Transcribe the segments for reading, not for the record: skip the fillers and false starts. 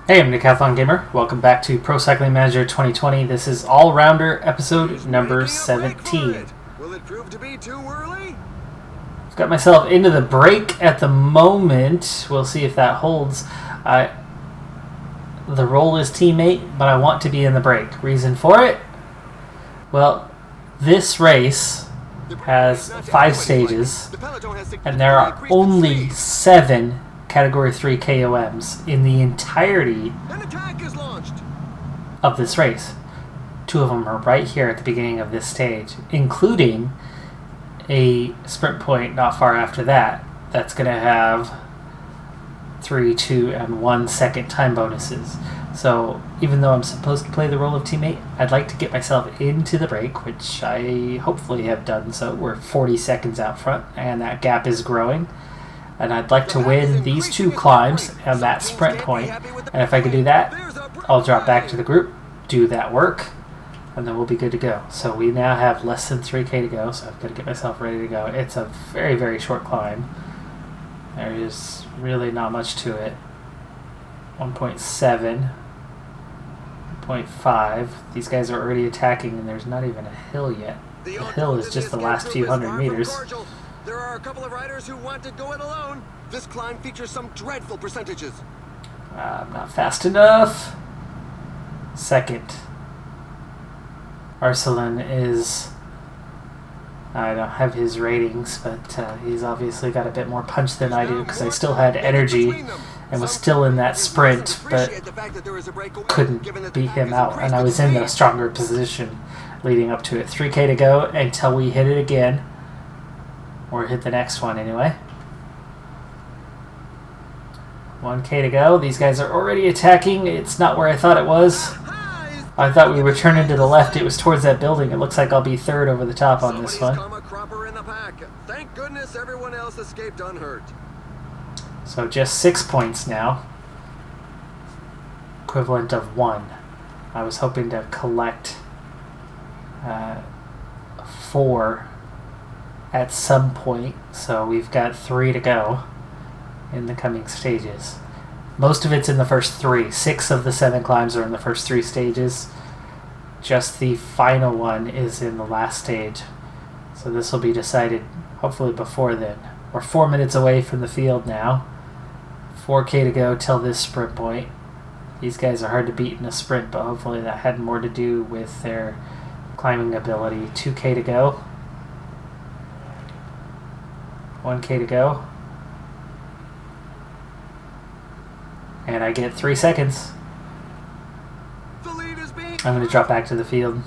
Hey, I'm Decathlon Gamer. Welcome back to Pro Cycling Manager 2020. This is All-Rounder episode number 17. Will it prove to be too early? I've got myself into the break at the moment. We'll see if that holds. The role is teammate, but I want to be in the break. Reason for it? Well, this race has 5 stages, and there are only 7 Category 3 KOMs in the entirety of this race. 2 of them are right here at the beginning of this stage, including a sprint point not far after that that's going to have 3, 2, and 1 second time bonuses. So even though I'm supposed to play the role of teammate, I'd like to get myself into the break, which I hopefully have done so. We're 40 seconds out front, and that gap is growing. And I'd like to win these 2 climbs and that sprint point. And if I can do that, I'll drop back to the group, do that work, and then we'll be good to go. So we now have less than 3K to go, so I've got to get myself ready to go. It's a very, very short climb. There is really not much to it. 1.7, 1.5. These guys are already attacking, and there's not even a hill yet. The hill is just the last few hundred meters. There are a couple of riders who want to go it alone. This climb features some dreadful percentages. I'm not fast enough. Second. Arsalan is... I don't have his ratings, but he's obviously got a bit more punch than I do, because I still had energy and was still in that sprint, but couldn't beat him out. And I was in the stronger position leading up to it. 3K to go until we hit it again. Or hit the next one anyway. 1K to go. These guys are already attacking. It's not where I thought it was. I thought we were turning to the left. It was towards that building. It looks like I'll be 3rd over the top on this one. Thank goodness everyone else escaped unhurt. So just 6 points now. Equivalent of 1. I was hoping to collect 4 at some point, so we've got 3 to go in the coming stages. Most of it's in the first 3. 6 of the 7 climbs are in the first 3 stages. Just the final one is in the last stage. So this will be decided hopefully before then. We're 4 minutes away from the field now. 4K to go till this sprint point. These guys are hard to beat in a sprint, but hopefully that had more to do with their climbing ability. 2K to go. 1K to go. And I get 3 seconds. I'm going to drop back to the field.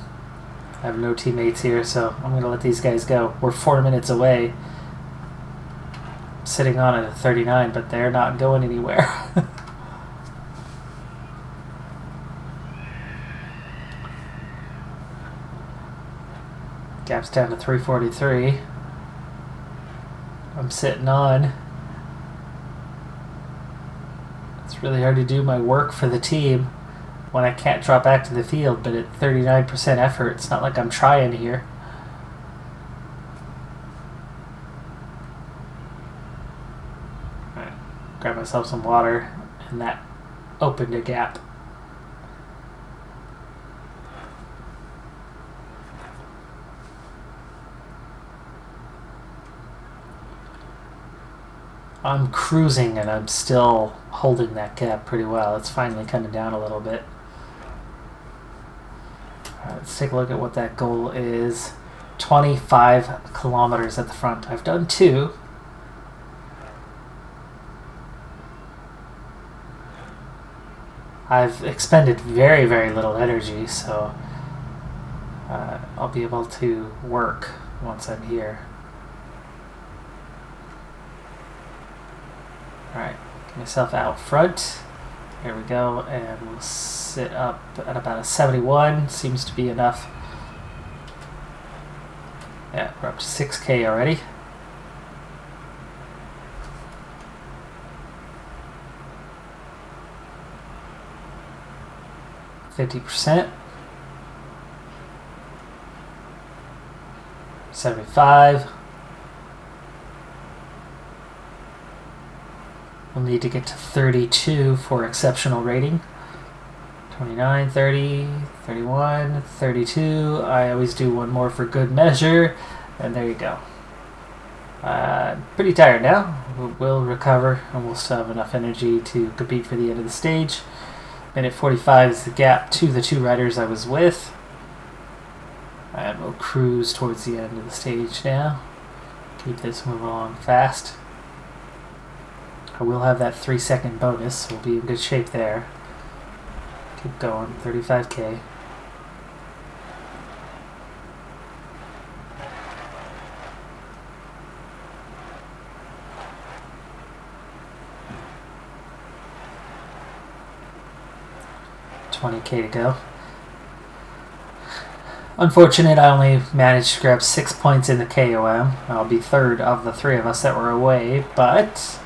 I have no teammates here, so I'm going to let these guys go. We're 4 minutes away. I'm sitting on a 39, but they're not going anywhere. Gap's down to 343. I'm sitting on. It's really hard to do my work for the team when I can't drop back to the field, but at 39% effort, it's not like I'm trying here. Alright, grab myself some water, and that opened a gap. I'm cruising, and I'm still holding that gap pretty well. It's finally coming down a little bit. All right, let's take a look at what that goal is. 25 kilometers at the front. I've done 2. I've expended very, very little energy, so I'll be able to work once I'm here. Alright, get myself out front. Here we go, and we'll sit up at about a 71. Seems to be enough. Yeah, we're up to 6K already. %. 75. We'll need to get to 32 for exceptional rating. 29, 30, 31, 32. I always do one more for good measure. And there you go. Pretty tired now. We'll recover and we'll still have enough energy to compete for the end of the stage. Minute 45 is the gap to the 2 riders I was with. And we'll cruise towards the end of the stage now. Keep this moving along fast. I will have that 3-second bonus. We'll be in good shape there. Keep going. 35K. $20K to go. Unfortunate, I only managed to grab 6 points in the KOM. I'll be third of the 3 of us that were away, but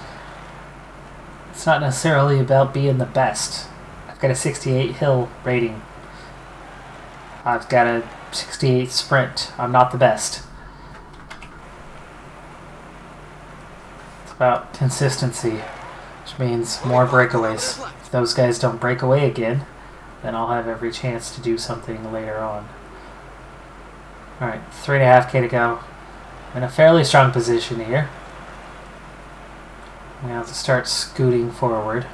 it's not necessarily about being the best. I've got a 68 hill rating. I've got a 68 sprint. I'm not the best. It's about consistency, which means more breakaways. If those guys don't break away again, then I'll have every chance to do something later on. Alright, 3.5K to go. I'm in a fairly strong position here. I'm going to have to start scooting forward.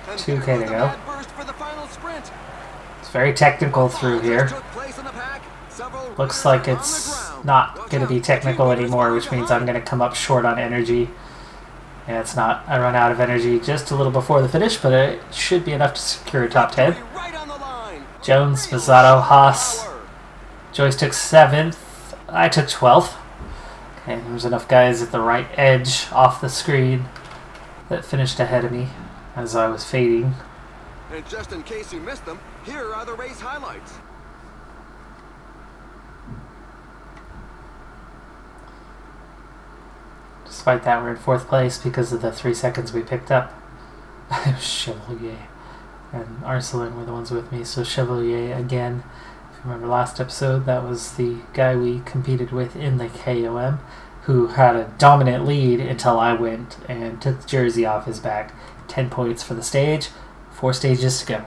2K to go. It's very technical through here. Looks like it's not going to be technical anymore, which means I'm going to come up short on energy. Yeah, it's not. I run out of energy just a little before the finish, but it should be enough to secure a top 10. Jones, Mazzato, Haas. Joyce took 7th. I took 12th. Okay, there was enough guys at the right edge off the screen that finished ahead of me as I was fading. And just in case you missed them, here are the race highlights. Despite that, we're in 4th place because of the 3 seconds we picked up. Chevalier and Arcelin were the ones with me, so Chevalier again. If you remember last episode, that was the guy we competed with in the KOM, who had a dominant lead until I went and took the jersey off his back. 10 points for the stage, 4 stages to go.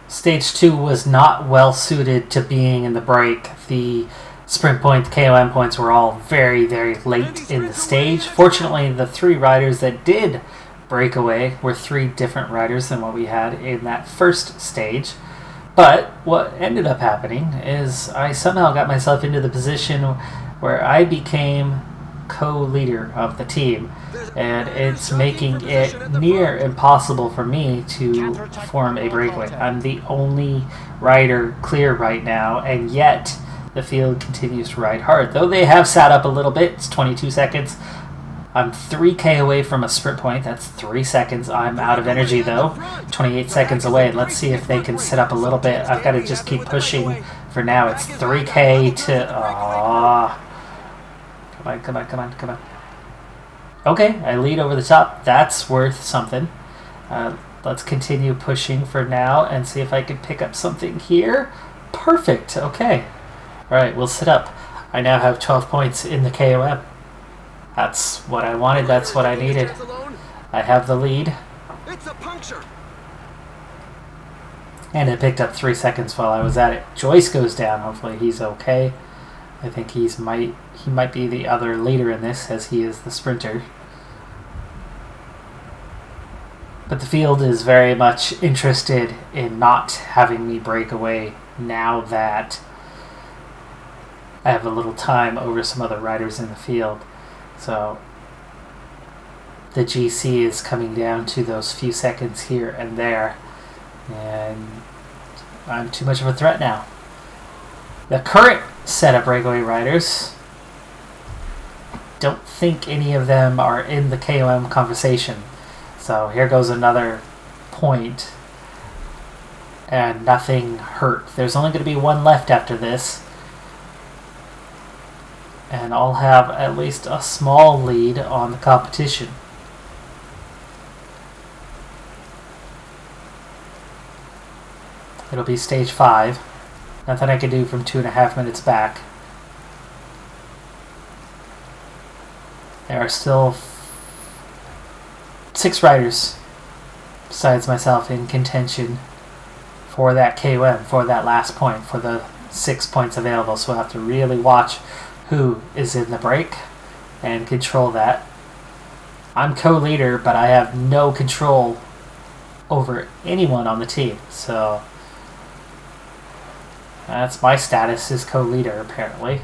Stage 2 was not well suited to being in the break. The sprint point, KOM points were all very, very late in the stage. Fortunately, the 3 riders that did break away were 3 different riders than what we had in that first stage. But what ended up happening is I somehow got myself into the position where I became co-leader of the team, and it's making it near impossible for me to form a breakaway. I'm the only rider clear right now, and yet the field continues to ride hard. Though they have sat up a little bit, it's 22 seconds. I'm 3K away from a sprint point. That's 3 seconds. I'm out of energy though. 28 seconds away. Let's see if they can sit up a little bit. I've got to just keep pushing for now. It's 3K to... Come on. Okay, I lead over the top. That's worth something. Let's continue pushing for now and see if I can pick up something here. Perfect. Okay. Alright, we'll sit up. I now have 12 points in the KOM. That's what I wanted. That's what I needed. I have the lead. It's a puncture. And it picked up 3 seconds while I was at it. Joyce goes down. Hopefully he's okay. I think he might be the other leader in this, as he is the sprinter. But the field is very much interested in not having me break away now that I have a little time over some other riders in the field. So the GC is coming down to those few seconds here and there, and I'm too much of a threat now. The current set of breakaway riders, don't think any of them are in the KOM conversation. So here goes another point, and nothing hurt. There's only going to be 1 left after this, and I'll have at least a small lead on the competition. It'll be stage 5. Nothing I can do from 2.5 minutes back. There are still 6 riders besides myself in contention for that KOM, for that last point, for the 6 points available. So we'll have to really watch who is in the break and control that. I'm co-leader, but I have no control over anyone on the team. So that's my status as co-leader, apparently.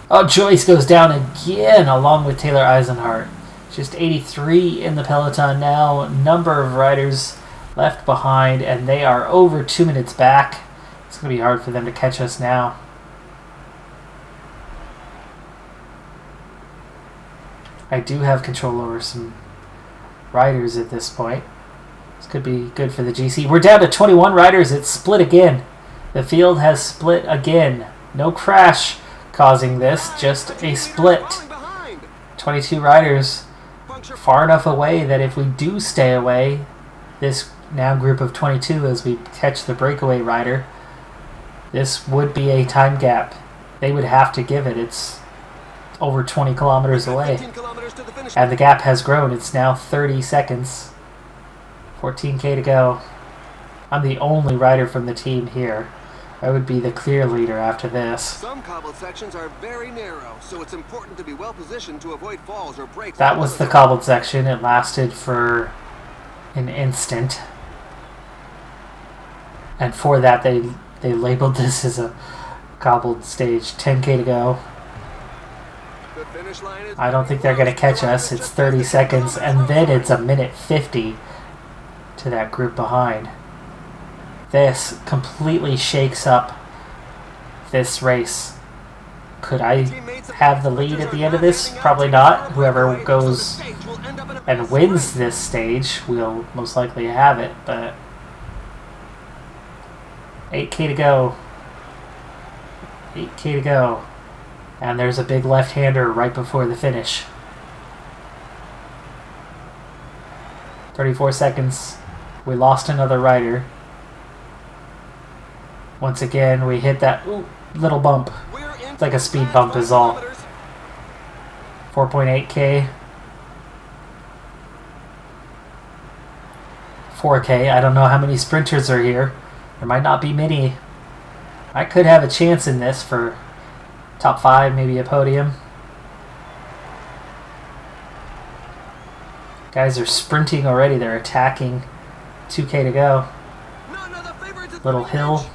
Oh, Joyce goes down again, along with Taylor Eisenhart. Just 83 in the peloton now. Number of riders left behind, and they are over 2 minutes back. It's going to be hard for them to catch us now. I do have control over some riders at this point. This could be good for the GC. We're down to 21 riders. It's split again. The field has split again. No crash causing this, just a split. 22 riders, far enough away that if we do stay away, this now group of 22, as we catch the breakaway rider, this would be a time gap. They would have to give it. It's over 20 kilometers away. And the gap has grown. It's now 30 seconds. 14K to go. I'm the only rider from the team here. I would be the clear leader after this. Some cobbled sections are very narrow, so it's important to be well positioned to avoid falls or breaks. That was the cobbled section. It lasted for an instant. And for that, they labeled this as a cobbled stage. 10K to go. I don't think they're going to catch us. It's 30 seconds, and then it's a minute 50 to that group behind. This completely shakes up this race. Could I have the lead at the end of this? Probably not. Whoever goes and wins this stage will most likely have it, but 8K to go. 8K to go. And there's a big left-hander right before the finish. 34 seconds. We lost another rider. Once again, we hit that little bump. It's like a speed bump is all. 4.8K. 4K. I don't know how many sprinters are here. There might not be many. I could have a chance in this for top 5, maybe a podium. Guys are sprinting already. They're attacking. 2K to go. Little hill.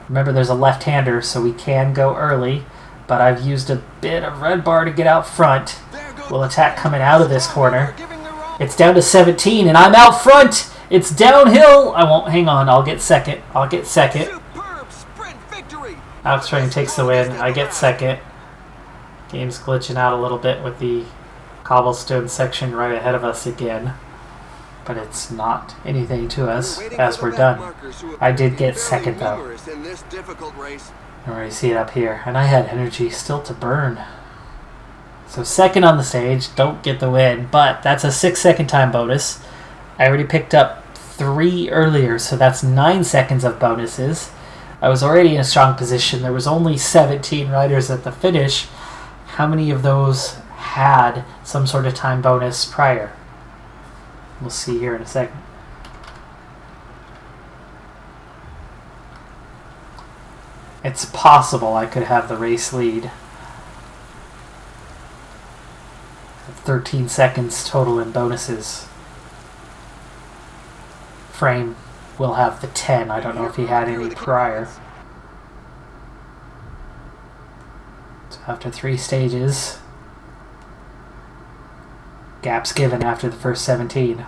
Remember, there's a left-hander, so we can go early. But I've used a bit of red bar to get out front. We'll attack coming out of this corner. It's down to 17, and I'm out front! It's downhill! I won't hang on. I'll get second. I'll get second. Alex Train takes the win. I get second. Game's glitching out a little bit with the cobblestone section right ahead of us again. But it's not anything to us as we're done. I did get second though. I already see it up here. And I had energy still to burn. So second on the stage, don't get the win, but that's a 6-second time bonus. I already picked up 3 earlier, so that's 9 seconds of bonuses. I was already in a strong position. There was only 17 riders at the finish. How many of those had some sort of time bonus prior? We'll see here in a second. It's possible I could have the race lead. 13 seconds total in bonuses. Frame will have the 10. I don't know if he had any prior. So after 3 stages, gaps given after the first 17.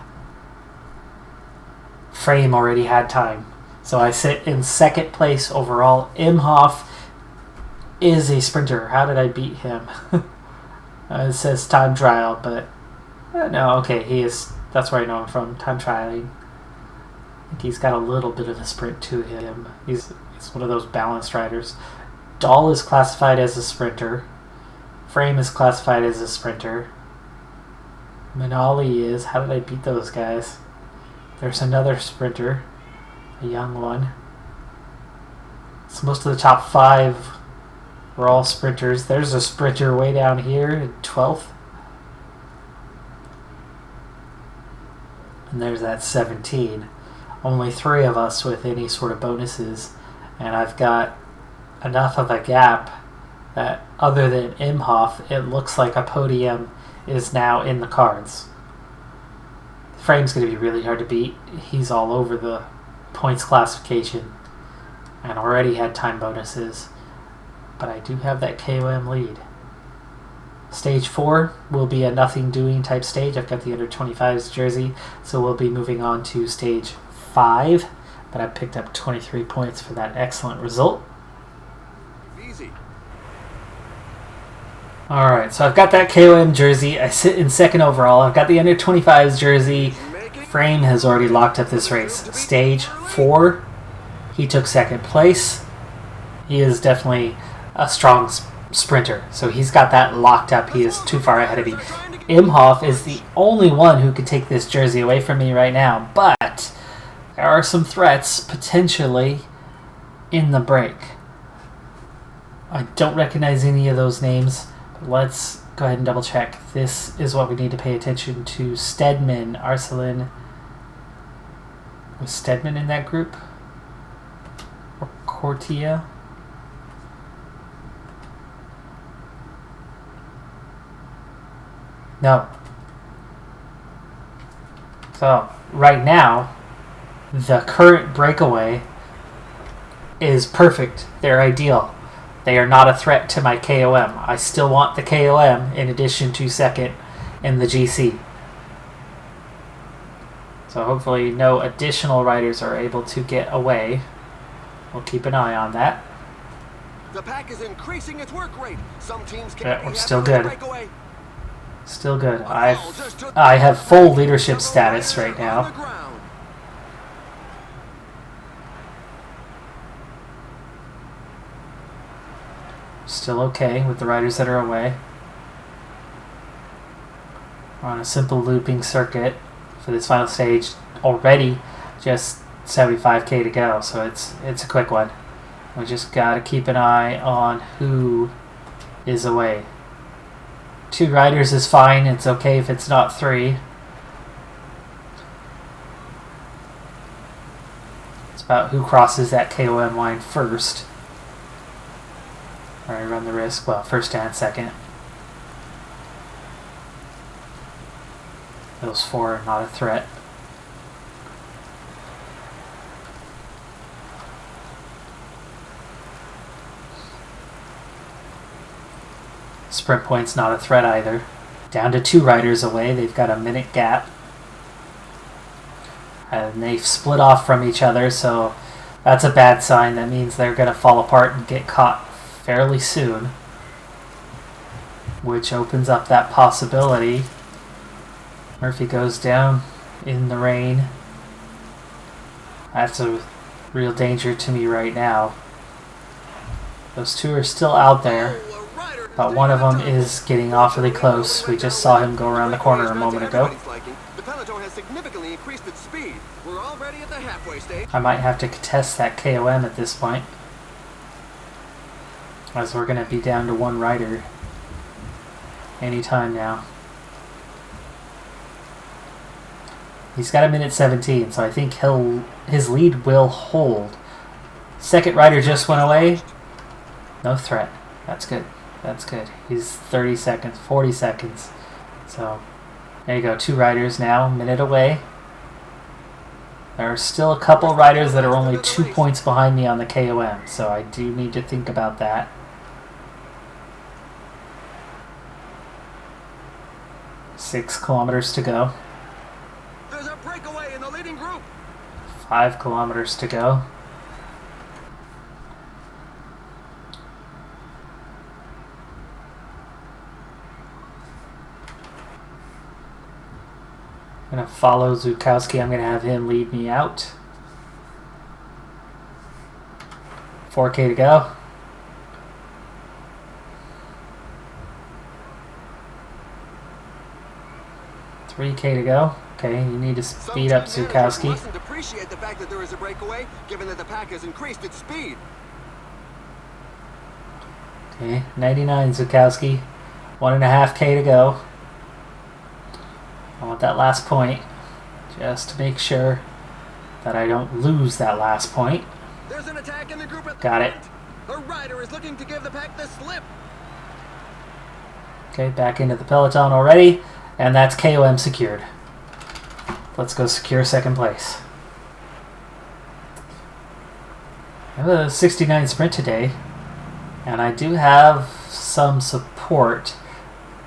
Frame already had time. So I sit in second place overall. Imhoff is a sprinter. How did I beat him? It says time trial, but no, okay, he is. That's where I know him from, time trialing. I think he's got a little bit of a sprint to him. He's one of those balanced riders. Dahl is classified as a sprinter. Frame is classified as a sprinter. Manali is. How did I beat those guys? There's another sprinter, a young one. So most of the top 5 We're all sprinters. There's a sprinter way down here in 12th. And there's that 17. Only 3 of us with any sort of bonuses. And I've got enough of a gap that other than Imhoff, it looks like a podium is now in the cards. The frame's going to be really hard to beat. He's all over the points classification and already had time bonuses. But I do have that KOM lead. Stage 4 will be a nothing doing type stage. I've got the under 25s jersey, so we'll be moving on to stage 5. But I picked up 23 points for that excellent result. Easy. Alright, so I've got that KOM jersey. I sit in second overall. I've got the under 25s jersey. Frame has already locked up this race. Stage 4, he took second place. He is definitely a strong sprinter, so he's got that locked up. He is too far ahead of me. Imhoff is the only one who could take this jersey away from me right now, but there are some threats potentially in the break. I don't recognize any of those names. Let's go ahead and double check. This is what we need to pay attention to. Stedman, Arcelin. Was Stedman in that group? Or Cortia? No. So, right now, the current breakaway is perfect. They're ideal. They are not a threat to my KOM. I still want the KOM in addition to second in the GC. So hopefully no additional riders are able to get away. We'll keep an eye on that. The pack is increasing its work rate. Some teams can Yeah, we're still good. Still good. I have full leadership status right now. Still okay with the riders that are away. We're on a simple looping circuit for this final stage. Already just 75k to go, so it's a quick one. We just gotta keep an eye on who is away. 2 riders is fine. It's okay if it's not 3. It's about who crosses that KOM line first. Or run the risk. Well, first and second. Those 4 are not a threat. Sprint point's not a threat either. Down to 2 riders away. They've got a minute gap. And they've split off from each other, so that's a bad sign. That means they're going to fall apart and get caught fairly soon. Which opens up that possibility. Murphy goes down in the rain. That's a real danger to me right now. Those 2 are still out there. But one of them is getting awfully close. We just saw him go around the corner a moment ago. The peloton has significantly increased its speed. We're already at the halfway stage. I might have to contest that KOM at this point, as we're going to be down to 1 rider anytime now. He's got a minute 17, so I think his lead will hold. Second rider just went away. No threat. That's good. That's good. He's 30 seconds, 40 seconds. So, there you go. 2 riders now, minute away. There are still a couple riders that are only 2 points behind me on the KOM, so I do need to think about that. Six kilometers to go. There's a breakaway in the leading group. 5 kilometers to go. I'm going to follow Zukowski. I'm going to have him lead me out. 4K to go. $3K to go. Okay, you need to speed up Zukowski. Mustn't appreciate the fact that there is a breakaway, given that the pack has increased its speed. Okay, 99 Zukowski. 1.5K to go. I want that last point just to make sure that I don't lose that last point. There's an attack in the group at the Got it. front. A rider is looking to give the pack the slip. Okay, back into the peloton already, and that's KOM secured. Let's go secure second place. I have a 69 sprint today, and I do have some support.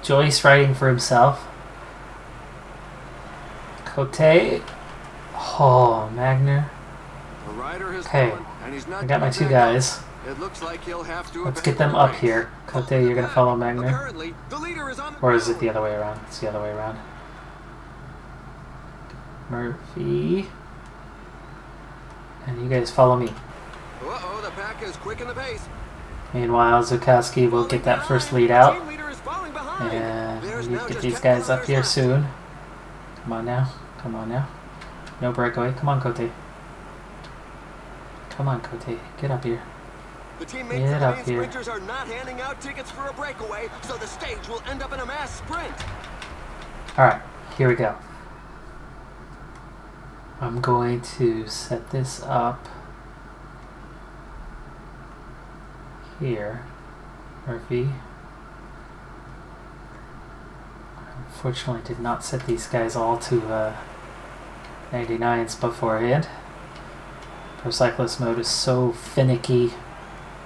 Joyce riding for himself. Cote. Oh, Magner. The rider has Okay, fallen, and he's not I got my coming two back up. guys. It looks like he'll have to Let's abandon get them the up race. here. Cote, you're going to follow Magner? Apparently, the leader is on the Or is it ground. the other way around? It's the other way around. Murphy. And you guys follow me. Uh-oh, the pack is quick in the pace. Meanwhile, Zukowski will get that first lead out. Team leader is falling behind. And There's we now get just these just guys one up here rider's soon. Come on now. Come on now. No breakaway. Come on, Cote. Come on, Cote. Get up here. The teammates Get of the up main here. sprinters are not handing out tickets for a breakaway, so the stage will end up in a mass sprint. Alright, here we go. I'm going to set this up here. Murphy. Unfortunately, did not set these guys all to 99s beforehand. Pro Cyclist mode is so finicky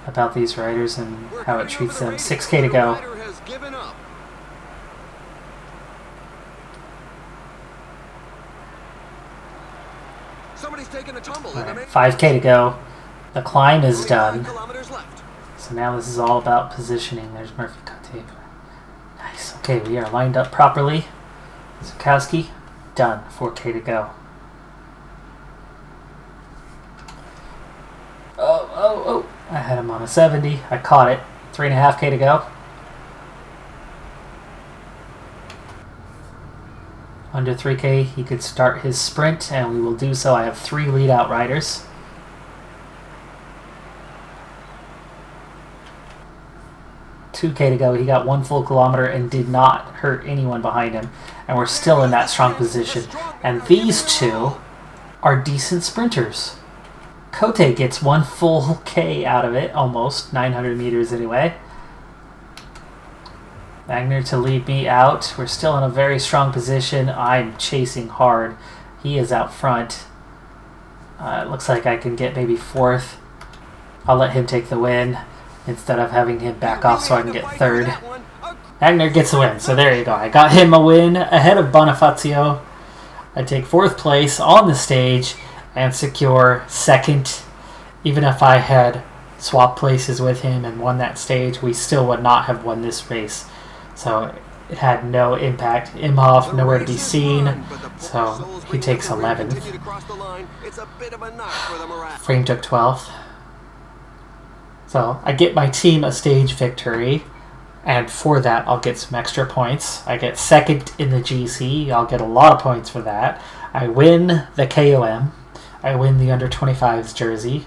about these riders and We're how it heading treats over them. the 6K radio. to go. The rider has given up. Somebody's taking a tumble in the Alright, main 5K to go. The climb is Only 5 done. kilometers left. So now this is all about positioning. There's Murphy Cote. Nice. Okay, we are lined up properly. Zukowski, done. 4K to go. Oh. I had him on a 70. I caught it. 3.5K to go. Under 3K, he could start his sprint, and we will do so. I have 3 lead-out riders. $2K to go. He got 1 full kilometer and did not hurt anyone behind him. And we're still in that strong position. And these two are decent sprinters. Cote gets 1 full K out of it, almost 900 meters anyway. Magner to lead me out. We're still in a very strong position. I'm chasing hard. He is out front. It looks like I can get maybe 4th. I'll let him take the win instead of having him back off so I can get 3rd. Magner gets the win, so there you go. I got him a win ahead of Bonifacio. I take 4th place on the stage and secure 2nd. Even if I had swapped places with him and won that stage, we still would not have won this race. So it had no impact. Imhoff, nowhere to be seen, so he takes 11th. Frame took 12th. So I get my team a stage victory, and for that I'll get some extra points. I get 2nd in the GC. I'll get a lot of points for that. I win the KOM. I win the under 25s jersey.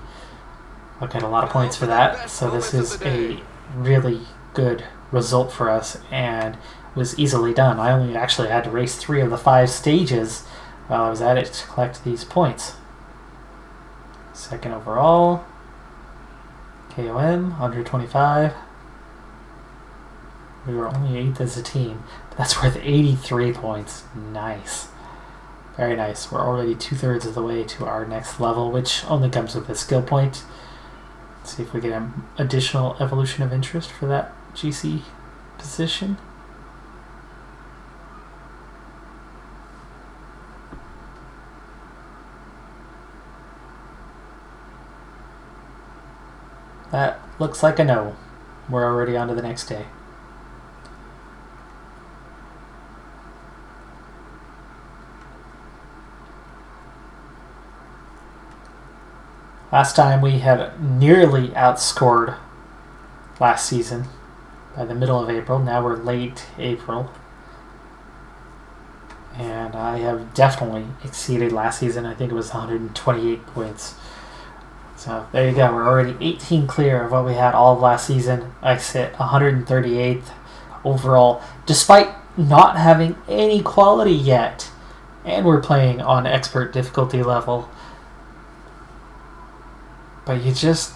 I'll get a lot of points for that. So this is a really good result for us and was easily done. I only actually had to race 3 of the 5 stages while I was at it to collect these points. 2nd overall. KOM, under 25. We were only 8th as a team, but that's worth 83 points. Nice. Very nice. We're already 2/3 of the way to our next level, which only comes with a skill point. Let's see if we get an additional evolution of interest for that GC position. That looks like a no. We're already on to the next day. Last time we had nearly outscored last season by the middle of April. Now we're late April. And I have definitely exceeded last season. I think it was 128 points. So there you go. We're already 18 clear of what we had all of last season. I sit 138th overall, despite not having any quality yet. And we're playing on expert difficulty level. But you just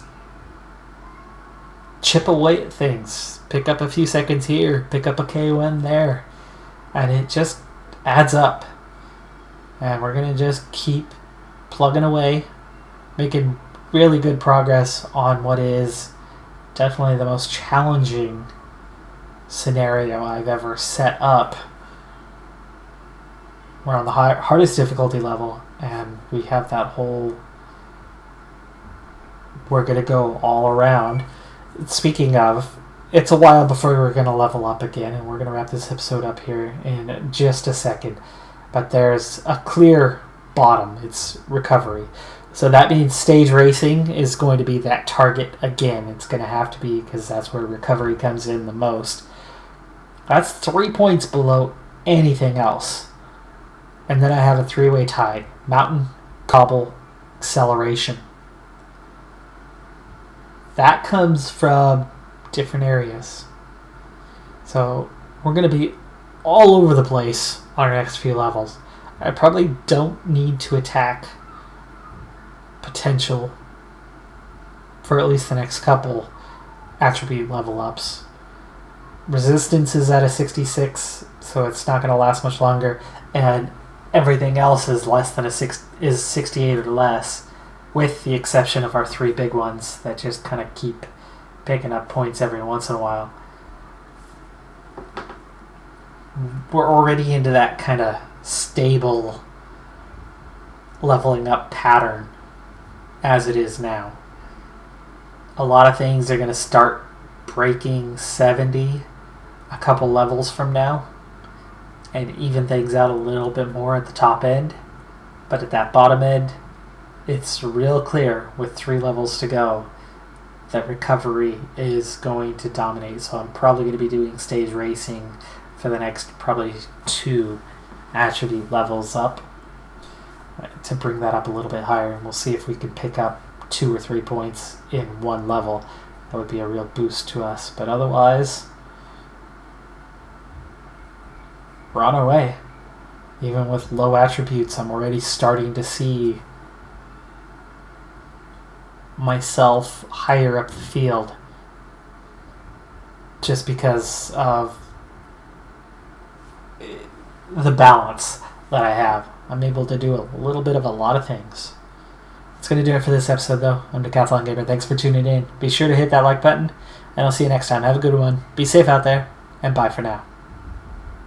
chip away at things. Pick up a few seconds here, pick up a K1 there. And it just adds up. And we're going to just keep plugging away, making really good progress on what is definitely the most challenging scenario I've ever set up. We're on the hardest difficulty level, and we have that whole, we're going to go all around. Speaking of, it's a while before we're going to level up again, and we're going to wrap this episode up here in just a second. But there's a clear bottom. It's recovery. So that means stage racing is going to be that target again. It's going to have to be, because that's where recovery comes in the most. That's 3 points below anything else. And then I have a three-way tie. Mountain, cobble, acceleration. That comes from different areas. So we're going to be all over the place on our next few levels. I probably don't need to attack potential for at least the next couple attribute level ups. Resistance is at a 66, so it's not going to last much longer, and everything else is less than is 68 or less, with the exception of our three big ones that just kind of keep picking up points every once in a while. We're already into that kind of stable leveling up pattern as it is now. A lot of things are going to start breaking 70 a couple levels from now, and even things out a little bit more at the top end. But at that bottom end, it's real clear with 3 levels to go that recovery is going to dominate. So I'm probably going to be doing stage racing for the next probably 2 attribute levels up to bring that up a little bit higher, and we'll see if we can pick up 2 or 3 points in one level. That would be a real boost to us, but otherwise we're on our way. Even with low attributes, I'm already starting to see myself higher up the field just because of the balance that I have. I'm able to do a little bit of a lot of things. That's going to do it for this episode, though. I'm Decathlon Gamer. Thanks for tuning in. Be sure to hit that like button, and I'll see you next time. Have a good one. Be safe out there, and bye for now.